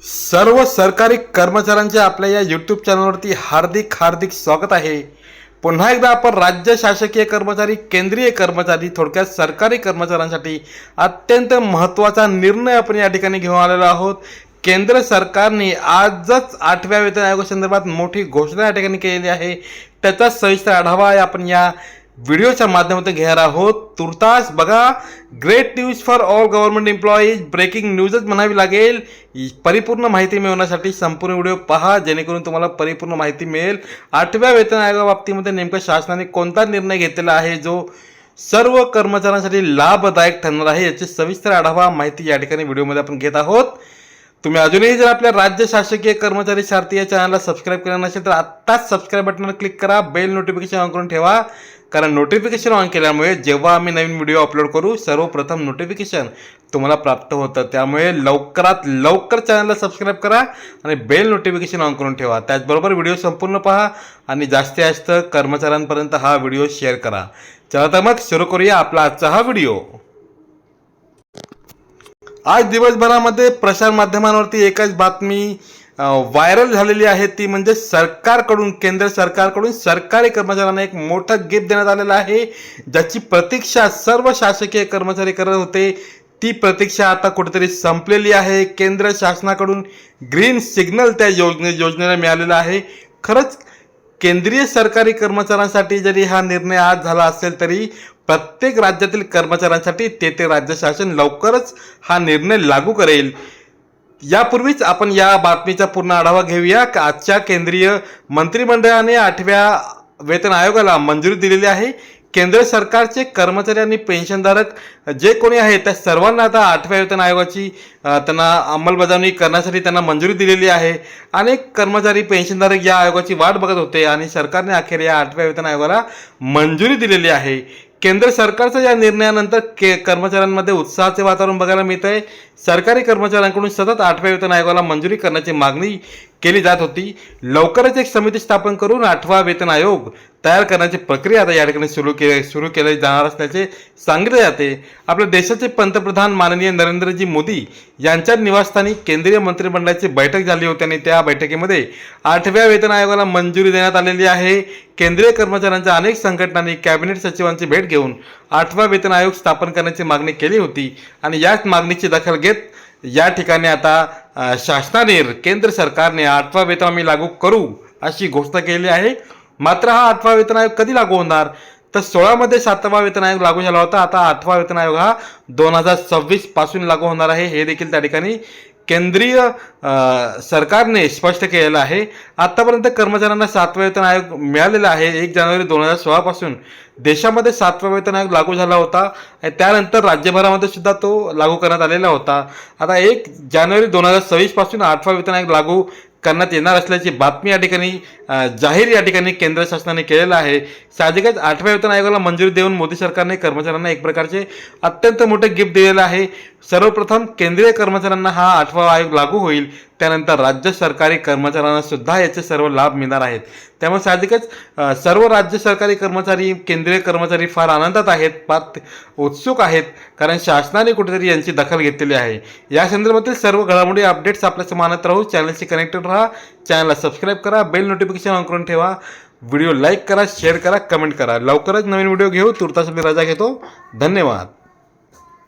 सर्व सरकारी कर्मचाऱ्यांचे आपल्या या यूट्यूब चॅनलवरती हार्दिक स्वागत आहे। पुन्हा एकदा आपण राज्य शासकीय कर्मचारी, केंद्रीय कर्मचारी, थोडक्यात सरकारी कर्मचाऱ्यांसाठी अत्यंत महत्त्वाचा निर्णय आपण या ठिकाणी घेऊन आलेलो आहोत। केंद्र सरकारने आजच 8व्या वेतन आयोगासंदर्भात मोठी घोषणा या ठिकाणी केलेली आहे। त्याचा सविस्तर आढावा आपण या व्हिडिओच्या माध्यमातून घेणार आहोत। तुर्तास बघा, great news for all government employees, breaking न्यूजच म्हणावी लागेल। परिपूर्ण माहिती मिळवण्यासाठी संपूर्ण व्हिडिओ पहा, जेणेकरून तुम्हाला परिपूर्ण माहिती मिळेल। 8व्या वेतन आयोगाबाबतीमध्ये नेमका शासनाने कोणता निर्णय घेतलेला आहे जो सर्व कर्मचाऱ्यांसाठी लाभदायक ठरणार आहे, याची सविस्तर आढावा माहिती या ठिकाणी व्हिडिओमध्ये आपण घेत आहोत। तुम्ही अजूनही जर आपल्या राज्य शासकीय कर्मचारी सारथी या चॅनलला सबस्क्राईब केलं नसेल तर आत्ताच सबस्क्राईब बटनवर क्लिक करा, बेल नोटिफिकेशन ऑन करून ठेवा, कारण नोटिफिकेशन ऑन केल्यामुळे जेव्हा आम्ही नवीन व्हिडिओ अपलोड करू सर्वप्रथम नोटिफिकेशन तुम्हाला प्राप्त होतं। त्यामुळे लवकरात लवकर चॅनलला सबस्क्राईब करा आणि बेल नोटिफिकेशन ऑन करून ठेवा। त्याचबरोबर व्हिडिओ संपूर्ण पहा आणि जास्तीत जास्त कर्मचाऱ्यांपर्यंत हा व्हिडिओ शेअर करा। चला तर मग सुरू करूया आपला आजचा हा व्हिडिओ। आज दिवसभरामध्ये प्रसार माध्यमांवरती एकच बातमी व्हायरल झालेली आहे, ती म्हणजे सरकारकडून, केंद्र सरकारकडून सरकारी कर्मचाऱ्यांना एक मोठं गिफ्ट देण्यात आलेलं आहे, ज्याची प्रतीक्षा सर्व शासकीय कर्मचारी करत होते। ती प्रतीक्षा आता कुठेतरी संपलेली आहे। केंद्र शासनाकडून ग्रीन सिग्नल त्या योजनेला मिळालेला आहे। खरंच केंद्रीय सरकारी कर्मचाऱ्यांसाठी जरी हा निर्णय आज झाला असेल तरी प्रत्येक राज्यातील कर्मचाऱ्यांसाठी ते राज्य शासन लवकरच हा निर्णय लागू करेल। यापूर्वीच आपण या बातमीचा पूर्ण आढावा घेऊया। आजच्या केंद्रीय मंत्रिमंडळाने 8व्या वेतन आयोगाला मंजुरी दिलेली आहे। केंद्र सरकारचे कर्मचारी आणि पेन्शनधारक जे कोणी आहेत त्या सर्वांना आता 8व्या वेतन आयोगाची त्यांना अंमलबजावणी करण्यासाठी त्यांना मंजुरी दिलेली आहे। अनेक कर्मचारी पेन्शनधारक या आयोगाची वाट बघत होते आणि सरकारने अखेर या 8व्या वेतन आयोगाला मंजुरी दिलेली आहे। केंद्र सरकारच्या या निर्णयानंतर कर्मचाऱ्यांमध्ये उत्साहाचे वातावरण बघायला मिळत आहे। सरकारी कर्मचाऱ्यांकडून सतत 8व्या वेतन आयोगाला मंजुरी करण्याची मागणी केली जात होती। लवकरच एक समिती स्थापन करून 8वा वेतन आयोग तयार करण्याची प्रक्रिया आता या ठिकाणी सुरू केली जाणार असल्याचे सांगितले जाते। आपल्या देशाचे पंतप्रधान माननीय नरेंद्रजी मोदी यांच्या निवासस्थानी केंद्रीय मंत्रिमंडळाची बैठक झाली होती आणि त्या बैठकीमध्ये 8व्या वेतन आयोगाला मंजुरी देण्यात आलेली आहे। केंद्रीय कर्मचाऱ्यांच्या अनेक संघटनांनी कॅबिनेट सचिवांची भेट घेऊन 8वा वेतन आयोग स्थापन करण्याची मागणी केली होती आणि याच मागणीची दखल घेत या ठिकाणी आता शासनाने, केंद्र सरकारने 8वा वेतन आम्ही लागू करू अशी घोषणा केली आहे। मात्र हा 8वा वेतन आयोग कधी लागू होणार, तर 16 मध्ये 7वा वेतन आयोग लागू झाला होता। आता 8वा वेतन आयोग हा 2026 पासून लागू होणार आहे, हे देखील त्या ठिकाणी केंद्रीय सरकारने स्पष्ट केलेलं आहे। आतापर्यंत कर्मचाऱ्यांना 7वा वेतन आयोग मिळालेला आहे। 1 जानेवारी 2016 पासून देशामध्ये 7वा वेतन आयोग लागू झाला होता आणि त्यानंतर राज्यभरामध्ये सुद्धा तो लागू करण्यात आलेला होता। आता 1 जानेवारी 2026 पासून 8वा वेतन आयोग लागू करण्यात येणार असल्याची बातमी या ठिकाणी जाहीर या ठिकाणी केंद्र शासनाने केलेला आहे। साहजिकच 8व्या वेतन आयोगाला मंजुरी देऊन मोदी सरकारने कर्मचाऱ्यांना एक प्रकारचे अत्यंत मोठे गिफ्ट दिलेलं आहे। सर्वप्रथम केंद्रीय कर्मचाऱ्यांना हा 8वा आयोग लागू होईल, त्यानंतर राज्य सरकारी कर्मचाऱ्यांना सुद्धा याचे सर्व लाभ मिळणार आहेत। त्यामुळे साहजिकच सर्व राज्य सरकारी कर्मचारी, केंद्रीय कर्मचारी फार आनंदात आहेत, फार उत्सुक आहेत, कारण शासनाने कुठेतरी यांची दखल घेतलेली आहे। या संदर्भातील सर्व घडामोडी अपडेट्स आपल्याशी मानत राहू। चॅनलशी कनेक्टेड राहा, चॅनलला सबस्क्राईब करा, बेल नोटिफिकेशन ऑन करून ठेवा, व्हिडिओ लाईक करा, शेअर करा, कमेंट करा। लवकरच नवीन व्हिडिओ घेऊ। तुर्तास मी रजा घेतो। धन्यवाद।